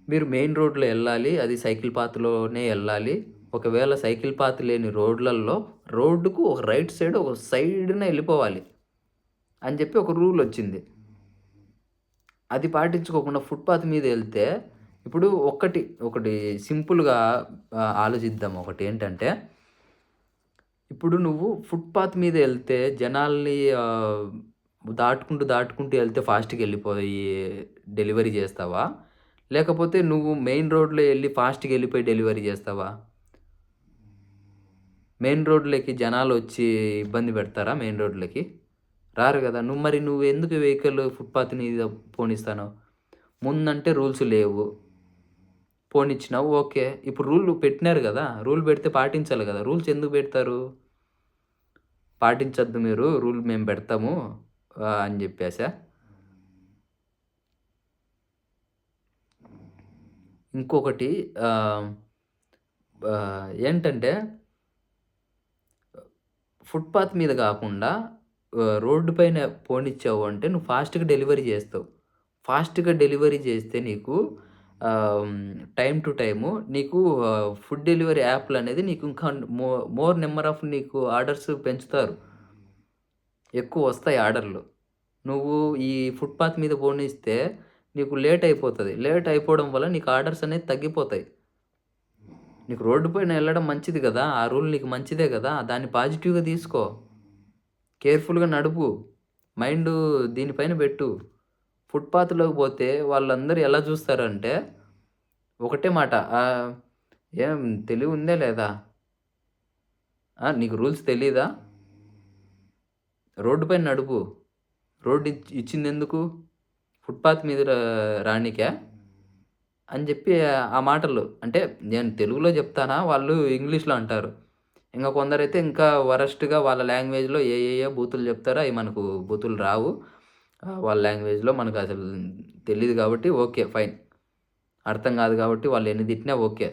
మీరు మెయిన్ రోడ్‌లో ఎళ్ళాలి. అది సైకిల్ పాత్‌లోనే ఎళ్ళాలి. ఒకవేళ సైకిల్ పాత్ లేని రోడ్లల్లో రోడ్డుకు ఒక రైట్ సైడ్ ఒక సైడ్‌న ఎళ్ళిపోవాలి అని జెప్పి ఒక రూలొచ్చింది. అది పాటించుకోకుండా ఫుట్‌పాత్ మీద ఎళ్తే ఇప్పుడు ఒకటి సింపుల్‌గా ఆలోచిద్దాం. ఒకటేంటంటే, ఇప్పుడు నువ్వు ఫుట్‌పాత్ మీద ఎళ్తే జనాల్ని దాటుకుంటూ ఎళ్తే ఫాస్ట్‌గా ఎళ్ళిపోయి డెలివరీ జేస్తావా? లేకపోతే నువ్వు మెయిన్ రోడ్‌లో ఎళ్లి ఫాస్ట్‌గా ఎళ్ళిపోయి డెలివరీ జేస్తావా? మెయిన్ రోడ్‌లోకి జనాలొచ్చి ఇబ్బంది పెడతారా మెయిన్ రోడ్‌లోకి? రారు గదా! నువ్వెందుకు వెహికల్ ఫుట్‌పాత్ మీద పోనిస్తన్నావు? ముందంటే రూల్స్ లేవు. పోనిచ్చినావు ఓకే. ఇప్పుడు రూల్ పెట్టినారు గదా! రూల్ పెడితే పాటించాలి గదా! రూల్స్ ఎందుకు పెడతారు? పాటించొద్దు మీరు రూల్ మేము పెడతాము అని జెప్పేసా? ఇంకొకటి ఆహ్, ఏంటంటే ఫుట్‌పాత్ మీద గాకుండా రోడ్డు పైన పోనిచ్చావు అంటే నువ్వు ఫాస్ట్‌గా డెలివరీ జేస్తావు. ఫాస్ట్‌గా డెలివరీ జేస్తే నీకు ఆహ్, టైమ్ టు టైము నీకు ఫుడ్ డెలివరీ యాప్‌లనేది నీకు ఇంకా మోర్ నంబర్ ఆఫ్ నీకు ఆర్డర్స్ పెంచుతారు. ఎక్కువొస్తాయి ఆర్డర్‌లు. నువ్వు ఈ ఫుట్‌పాత్ మీద పోనిస్తే నీకు లేట్ అయిపోతది. లేట్ అయిపోవడం వల్ల నీకు ఆర్డర్స్ అనేది తగ్గిపోతాయి. నీకు రోడ్డు పైన ఎళ్ళడం మంచిది గదా! ఆ రూల్ నీకు మంచిదే గదా! దాన్ని పాజిటివ్‌గా తీసుకో. కేర్‌ఫుల్‌గా నడుపు. మైండు దీనిపైన పెట్టు. ఫుట్‌పాత్‌లోకి పోతే వాళ్ళందరూ ఎలా చూస్తారంటే, ఒకటే మాట "ఏం తెలివుందా లేదా? నీకు రూల్స్ తెలీదా? రోడ్డు పైన నడుపు. రోడ్ ఇచ్చిందెందుకు? ఫుట్‌పాత్ మీద రానీకా?" అని జెప్పి ఆ మాటలు అంటే నేను తెలుగులో జెప్తానా, వాళ్ళు ఇంగ్లీష్‌లో అంటారు. ఇంగ కొందరైతే ఇంకా వరస్ట్‌గా వాళ్ళ లాంగ్వేజ్‌లో ఏయేయో బూతులు జెప్తారు. అయి మనకు బూతులు రావు. వాళ్ళ లాంగ్వేజ్‌లో మనకసలు తెలీదు గాబట్టి ఓకే. ఫైన్. అర్థం గాదు గాబట్టి వాళ్ళెన్ని తిట్టినా ఓకే.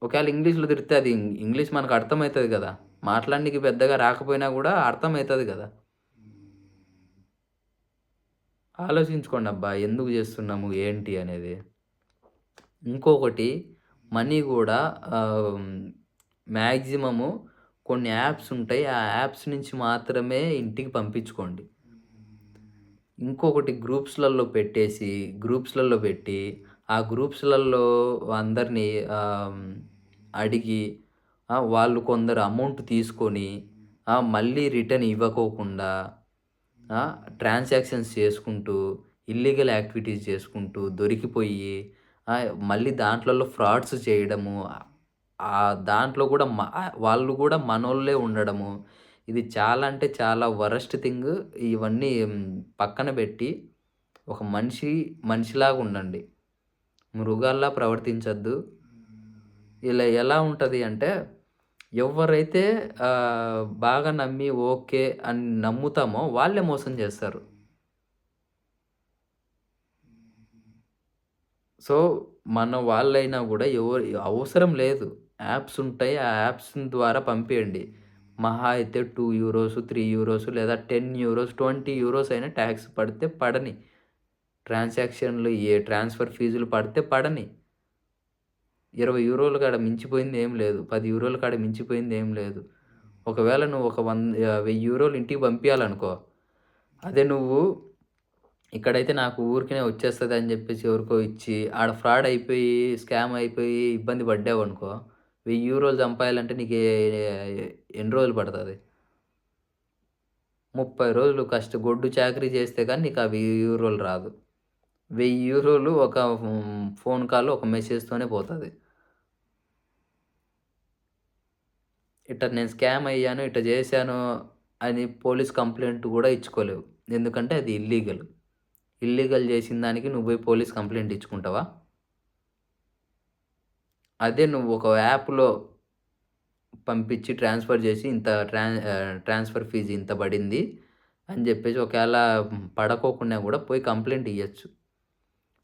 ఒకవేళ ఇంగ్లీష్‌లో తిడితే అది ఇంగ్లీష్ మనకు అర్థమైతది గదా! మాట్లాడనీకి పెద్దగా రాకపోయినా గూడా అర్థమైతది గదా! ఆలోచించుకోండబ్బా! ఎందుకు జేస్తున్నాము? ఏంటి అనేది. ఇంకొకటి మనీ గూడా ఆహ్, మాక్సిమము కొన్ని యాప్స్ ఉంటాయి. ఆ యాప్స్ నుంచి మాత్రమే ఇంటికి పంపించుకోండి. ఇంకొకటి గ్రూప్స్‌లలో పెట్టి, ఆ గ్రూప్స్‌లలో అందరిని అడిగి వాళ్ళు కొందరు అమౌంట్ తీసుకొని మళ్ళీ రిటర్న్ ఇవ్వకోకుండా ట్రాన్సాక్షన్స్ చేసుకుంటూ, ఇల్లీగల్ యాక్టివిటీస్ చేసుకుంటూ, దొరికిపోయి మళ్ళీ దాంట్లలో ఫ్రాడ్స్ చేయడము. దాంట్లో గూడా వాళ్ళు గూడా మనోళ్ళే ఉండడము. ఇది చాలా అంటే చాలా వరస్ట్ థింగ్. ఇవన్నీ పక్కన బెట్టి, ఒక మనిషిలాగా ఉండండి. మృగాల్లా ప్రవర్తించొద్దు. ఇలా ఎలా ఉంటది అంటే, ఎవరైతే బాగా నమ్మి ఓకే అని నమ్ముతామో వాళ్ళే మోసం చేస్తారు. సో, మన వాళ్ళైనా గూడా అవసరం లేదు. యాప్స్ ఉంటాయి. ఆ యాప్స్ ద్వారా పంపియండి. మహా అయితే 2 యూరోస్, 3 యూరోస్ లేదా 10 యూరోస్, 20 యూరోస్ అయినా టాక్స్ పడితే పడని. ట్రాన్సాక్షన్‌లు ట్రాన్స్‌ఫర్ ఫీజులు పడితే పడని. 20 యూరోల కాడ మించిపోయింది ఏం లేదు. 10 యూరోల కాడ మించిపోయింది ఏం లేదు. ఒకవేళ నువ్వు ఒక 1000 యూరోలు ఇంటికి పంపియాలనుకో, అదే నువ్వు ఇక్కడైతే నాకు ఊరికనే వచ్చేస్తదని జెప్పేసి ఎవరికో ఇచ్చి, ఆడ ఫ్రాడ్ అయిపోయి, స్కామ్ అయిపోయి ఇబ్బంది పడ్డావనుకో, 1000 యూరోలు సంపాయాలంటే నీకు ఎన్ని రోజులు పడతది? 30 రోజులు గొడ్డు చాకిరీ చేస్తే గాని నీకు ఆ 1000 యూరోలు రాదు. 1000 యూరోలు ఒక ఫోన్ కాల్, ఒక మెసేజ్‌తోనే పోతది. నేను స్కామ్ అయ్యాను, ఇట్ట చేశాను అని పోలీస్ కంప్లెయింట్ గూడా ఇచ్చుకోలేవు. ఎందుకంటే అది ఇల్లీగల్. ఇల్లీగల్ చేసిన దానికి నువ్వు పోయి పోలీస్ కంప్లెయింట్ ఇచ్చుకుంటావా? అదే నువ్వు ఒక యాప్‌లో పంపించి ట్రాన్స్‌ఫర్ చేసి ట్రాన్స్‌ఫర్ ఫీజ్ ఇంత పడింది అని చెప్పేసి ఒకవేళ పడకోకున్నా కూడా పోయి కంప్లెయింట్ ఇయ్యొచ్చు.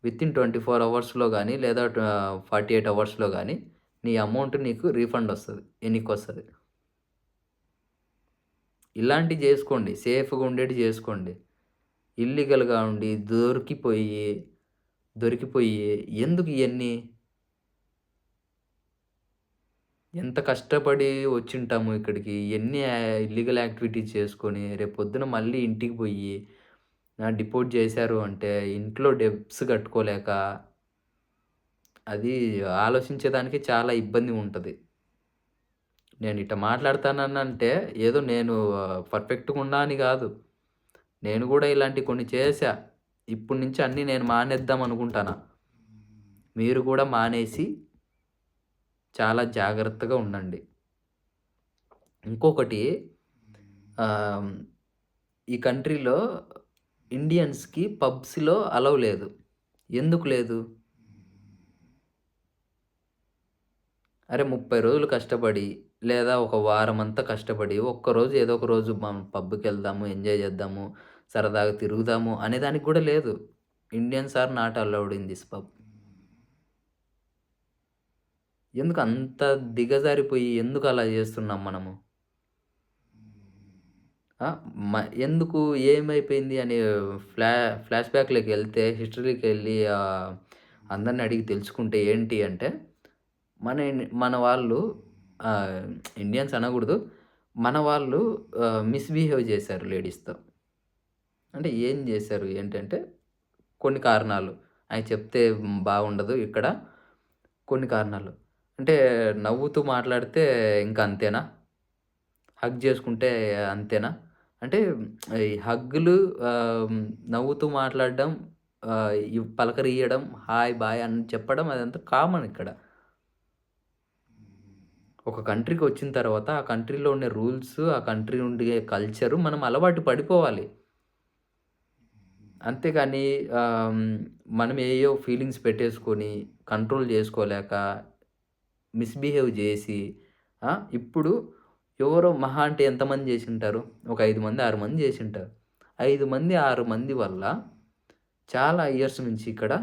వితిన్ 24 అవర్స్‌లో గాని లేదా 48 అవర్స్‌లో గాని నీ అమౌంట్ నీకు రీఫండ్ వస్తది. ఎనికొస్తది. ఇలాంటివి చేసుకోండి. సేఫ్‌గా ఉండేటివి చేసుకోండి. ఇల్లీగల్‌గా ఉండి దొరికిపోయి ఎందుకు ఇయన్నీ? ఎంత కష్టపడి వచ్చుంటాము ఇక్కడికి. ఎన్ని ఇల్లీగల్ యాక్టివిటీస్ చేసుకొని, రేపొద్దున మళ్ళీ ఇంటికి పొయ్యి డిపోర్ట్ చేశారు అంటే, ఇంట్లో డెబ్ట్స్ కట్టుకోలేక, అది ఆలోచించేదానికి చాలా ఇబ్బంది ఉంటది. నేనిట్ట మాట్లాడతాననంటే, ఏదో నేను పర్ఫెక్ట్‌గా ఉన్నా అని గాదు. నేను గూడా ఇలాంటివి కొన్ని చేశా. ఇప్పటి నుంచి అన్నీ నేను మానేద్దాం అనుకుంటానా. మీరు గూడా మానేసి చాలా జాగ్రత్తగా ఉండండి. ఇంకొకటి ఆహ్, ఈ కంట్రీలో ఇండియన్స్‌కి పబ్స్‌లో అలౌ లేదు. ఎందుకు లేదు? అరే 30 రోజులు కష్టపడి, లేదా ఒక వారమంతా కష్టపడి, ఒక్కరోజు ఏదో ఒక రోజు మనం పబ్‌కెళ్దాము, ఎంజాయ్ చేద్దాము, సరదాగా తిరుగుదాము అనేదానికి గూడా లేదు. Indians are not allowed in this pub. ఎందుకు అంత దిగజారిపోయి ఎందుకు అలా చేస్తున్నాం మనము? ఆ! మ ఎందుకు ఏమైపోయింది అని ఫ్లా ఫ్లాష్ బ్యాక్‌లోకెళ్తే హిస్టరీకెళ్ళి అందరిని అడిగి తెలుసుకుంటే ఏంటి అంటే, మన వాళ్ళు ఆహ్, ఇండియన్స్ అనకూడదు. మన వాళ్ళు మిస్‌బిహేవ్ చేశారు లేడీస్‌తో. అంటే ఏం చేశారు ఏంటంటే, కొన్ని కారణాలు. అయి చెప్తే బాగుండదు ఇక్కడ. కొన్ని కారణాలు. అంటే నవ్వుతూ మాట్లాడితే ఇంక అంతేనా? హగ్ జేసుకుంటే అంతేనా? అంటే ఈ హగ్గులు నవ్వుతూ మాట్లాడడం, పలకరియ్యడం, హాయ్, బాయ్ అని చెప్పడం అదంతా కామన్ ఇక్కడ. ఒక కంట్రీకొచ్చిన తర్వాత ఆ కంట్రీలో ఉండే రూల్స్, ఆ కంట్రీ ఉండే కల్చరు మనం అలవాటు పడిపోవాలి. అంతేగాని మనం ఏయో ఫీలింగ్స్ పెట్టేసుకొని, కంట్రోల్ జేసుకోలేక, మిస్‌బిహేవ్ జేసి ఇప్పుడు ఎవరో మహా అంటే ఎంతమంది జేసుంటారు? ఒక 5 మంది, 6 మంది జేసుంటారు. 5 మంది, 6 మంది వల్ల చాలా ఇయర్స్ నుంచి ఇక్కడ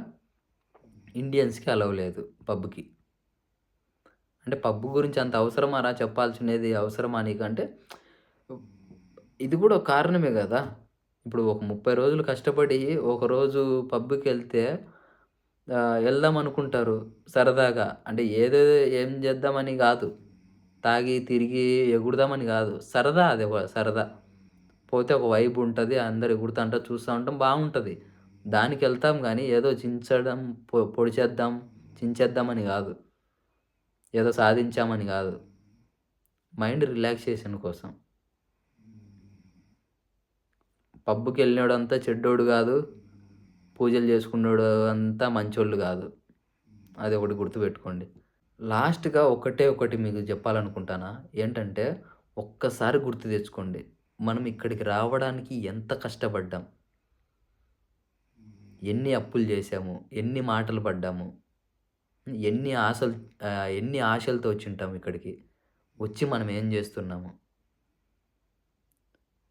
ఇండియన్స్‌కి అలౌ లేదు పబ్‌కి. అంటే పబ్ గురించి అంత అవసరమారా చెప్పాల్సినది అవసరమా నీకంటే, ఇది గూడా ఒక కారణమే గదా! ఇప్పుడు ఒక 30 రోజులు కష్టపడి ఒకరోజు పబ్‌కెళ్తే ఎళ్దామనుకుంటారు సరదాగా. అంటే ఏం చేద్దామని గాదు. తాగి, తిరిగి ఎగురుదామని గాదు. సరదా అది ఒక సరదా. పోతే ఒక వైబ్ ఉంటది. అందరూ ఎగురుతాంటే చూస్తా ఉంటాం బావుంటది. దానికెళ్తాం గానీ, ఏదో చించడం, పొడిచేద్దాం, చించేద్దామని గాదు. ఏదో సాధించామని గాదు. మైండ్ రిలాక్సేషన్ కోసం. పబ్‌కెళ్ళినోడంతా చెడ్డోడు గాదు. పూజలు చేసుకున్నోడు అంతా మంచోళ్ళు గాదు. అదొకటి గుర్తుపెట్టుకోండి. లాస్ట్‌గా ఒకటి మీకు జెప్పాలనుకుంటానా. ఏంటంటే, ఒక్కసారి గుర్తు తెచ్చుకోండి. మనం ఇక్కడికి రావడానికి ఎంత కష్టపడ్డాం. ఎన్ని అప్పులు జేశాము. ఎన్ని మాటలు పడ్డాము. ఎన్ని ఆశలతో వచ్చుంటాం ఇక్కడికి. వచ్చి మనం ఏం జేస్తున్నాము?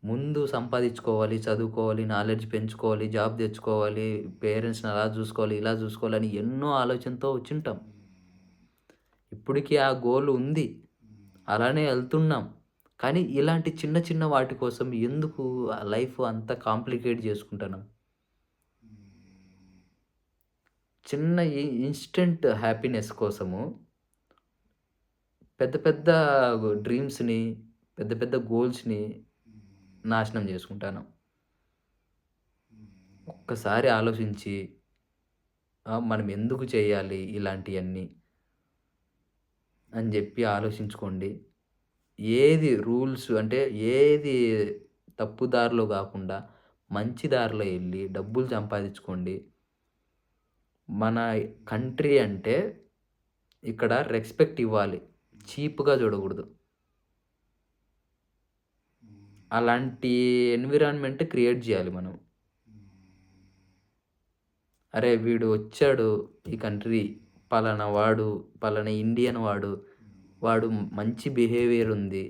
ముందు సంపాదించుకోవాలి, చదువుకోవాలి, నాలెడ్జ్ పెంచుకోవాలి, జాబ్ తెచ్చుకోవాలి, పేరెంట్స్‌ని అలా జూసుకోవాలి, ఇలా జూసుకోవాలి అని ఎన్నో ఆలోచనతో వచ్చుంటాం. ఇప్పటికి ఆ గోల్ ఉంది. అలానే ఎళ్తున్నాం. కానీ ఇలాంటి చిన్న చిన్న వాటి కోసం ఎందుకు లైఫ్ అంత కాంప్లికేట్ జేసుకుంటున్నాం? చిన్న ఇన్‌స్టంట్ హ్యాపీనెస్ కోసము పెద్ద పెద్ద డ్రీమ్స్‌ని, పెద్ద పెద్ద గోల్స్‌ని నాశనం జేసుకుంటాన్నాం. ఒక్కసారి ఆలోచించి మనం ఎందుకు చేయాలి ఇలాంటియన్నీ అని జెప్పి ఆలోచించుకోండి. ఏది రూల్స్ అంటే ఏది తప్పు దారిలో గాకుండా మంచి దారిలో ఎళ్లి డబ్బులు సంపాదించుకోండి. మన కంట్రీ అంటే ఇక్కడ రెస్పెక్ట్ ఇవ్వాలి. చీప్‌గా చూడకూడదు. అలాంటి ఎన్విరాన్మెంట్ క్రియేట్ జేయాలి మనం. అరే! వీడు వచ్చాడు ఈ కంట్రీ పలానా వాడు, పలానా ఇండియన్ వాడు, వాడు మంచి బిహేవియర్ ఉంది.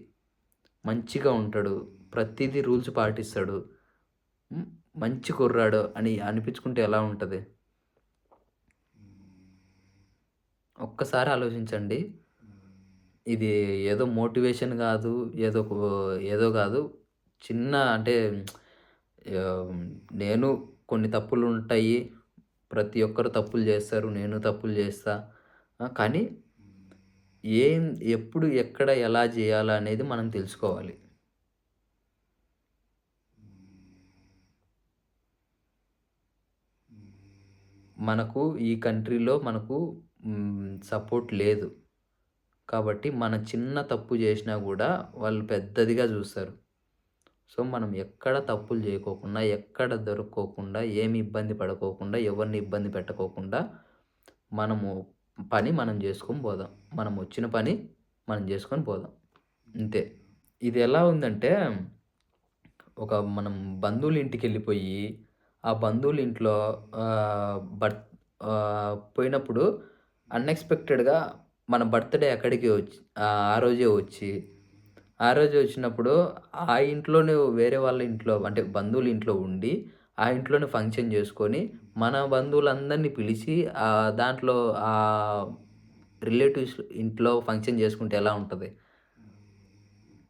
మంచిగా ఉంటాడు. ప్రతీదీ రూల్స్ పాటిస్తాడు. హ్మ్. మంచి కుర్రాడు అని అనిపించుకుంటే ఎలా ఉంటది? ఒక్కసారి ఆలోచించండి. ఇది ఏదో మోటివేషన్ గాదు. ఏదో గాదు. చిన్న అంటే ఆహ్, నేను కొన్ని తప్పులుంటాయి. ప్రతి ఒక్కరు తప్పులు జేస్తారు. నేను తప్పులు జేస్తా. కానీ ఏం, ఎప్పుడు, ఎక్కడ, ఎలా జేయాలా అనేది మనం తెలుసుకోవాలి. మనకు ఈ కంట్రీలో మనకు సపోర్ట్ లేదు. కాబట్టి మన చిన్న తప్పు జేసినా గూడా వాళ్ళు పెద్దదిగా జూస్తారు. సో, మనం ఎక్కడ తప్పులు జేయకోకుండా, ఎక్కడ దొరుక్కోకుండా, ఏమి ఇబ్బంది పడుకోకుండా, ఎవరిని ఇబ్బంది పెట్టకోకుండా, మనము పని మనం జేసుకొని పోదాం. మనం వచ్చిన పని మనం జేసుకొని పోదాం. అంతే. ఇది ఎలా ఉందంటే, మనం బంధువుల ఇంటికెళ్ళిపోయి, ఆ బంధువుల ఇంట్లో పోయినప్పుడు అన్‌ఎక్స్‌పెక్టెడ్‌గా మన బర్త్‌డే అక్కడికే ఆ రోజే వచ్చి, ఆ రోజే వచ్చినప్పుడు ఆ ఇంట్లోనే వేరే వాళ్ళ ఇంట్లో అంటే బంధువుల ఇంట్లో ఉండి, ఆ ఇంట్లోనే ఫంక్షన్ చేసుకొని, మన బంధువులందరిని పిలిచి దాంట్లో రిలేటివ్స్ ఇంట్లో ఫంక్షన్ చేసుకుంటే ఎలా ఉంటది?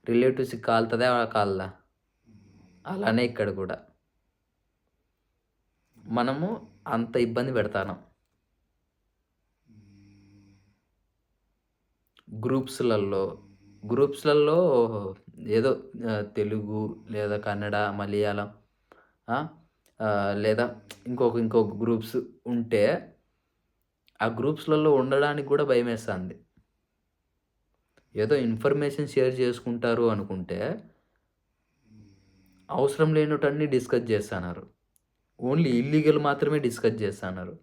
రిలేటివ్స్‌కి కాలుతదా? కాలదా? అలానే ఇక్కడ గూడా. మనము అంత ఇబ్బంది పెడతాన్నాం. గ్రూప్స్‌లల్లో, గ్రూప్స్‌లల్లో ఏదో తెలుగు లేదా కన్నడ, మలయాళం ఆ! లేదా ఇంకొక గ్రూప్స్ ఉంటే, ఆ గ్రూప్స్‌లలో ఉండడానికి గూడా భయమేస్తాంది. ఏదో ఇన్ఫర్మేషన్ షేర్ చేసుకుంటారు అనుకుంటే, అవసరం లేనటన్నీ డిస్కస్ జేస్తన్నారు. ఓన్లీ ఇల్లీగల్ మాత్రమే డిస్కస్ జేస్తన్నారు.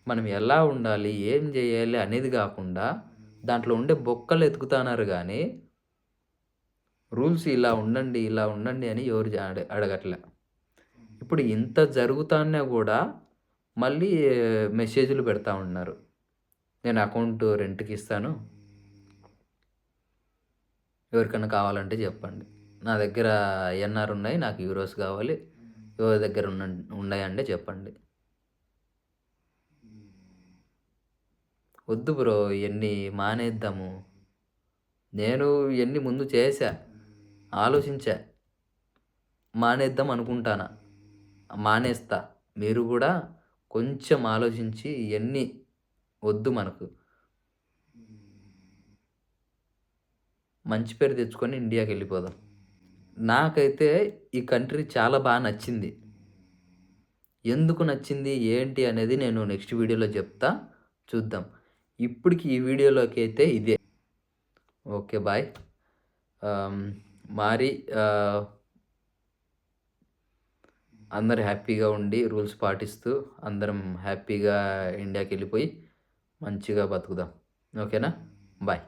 మనం ఎలా ఉండాలి? ఏం జేయాలి? అనేది గాకుండా, దాంట్లో ఉండే బొక్కలు ఎతుకుతన్నారు గానీ, రూల్స్ ఇలా ఉండండి, ఇలా ఉండండి అని ఎవరు అడగట్లే. ఇప్పుడు ఇంత జరుగుతాన్నా గూడా, మళ్ళీ మెసేజ్‌లు పెడతా ఉన్నారు. నేను అకౌంట్ రెంట్‌కిస్తాను. ఎవరికన్నా కావాలంటే జెప్పండి. నా దగ్గర ఐఎన్ఆర్ ఉన్నాయి. నాకు యూరోస్ గావాలి. ఎవరి దగ్గర ఉన్నాయంటే చెప్పండి. వద్దు బ్రో ఇయన్నీ మానేద్దాము. నేను ఇయన్నీ ముందు చేశా. ఆలోచించా. మానేద్దాం అనుకుంటానా. మానేస్తా. మీరు గూడా కొంచెం ఆలోచించి ఇయన్నీ వద్దు మనకు. మంచి పేరు తెచ్చుకొని ఇండియాకెళ్ళిపోదాం. నాకైతే ఈ కంట్రీ చాలా నచ్చింది. ఎందుకు నచ్చింది? ఏంటి? అనేది నేను నెక్స్ట్ వీడియోలో చెప్తా. చూద్దాం. ఇప్పటికి ఈ వీడియోలోకైతే ఇదే. ఓకే. బాయ్. ఆహ్, మరి ఆహ్, అందరూ హ్యాపీగా ఉండి రూల్స్ పాటిస్తూ అందరం హ్యాపీగా ఇండియాకెళ్ళిపోయి మంచిగా బతుకుదాం. ఓకేనా? బాయ్.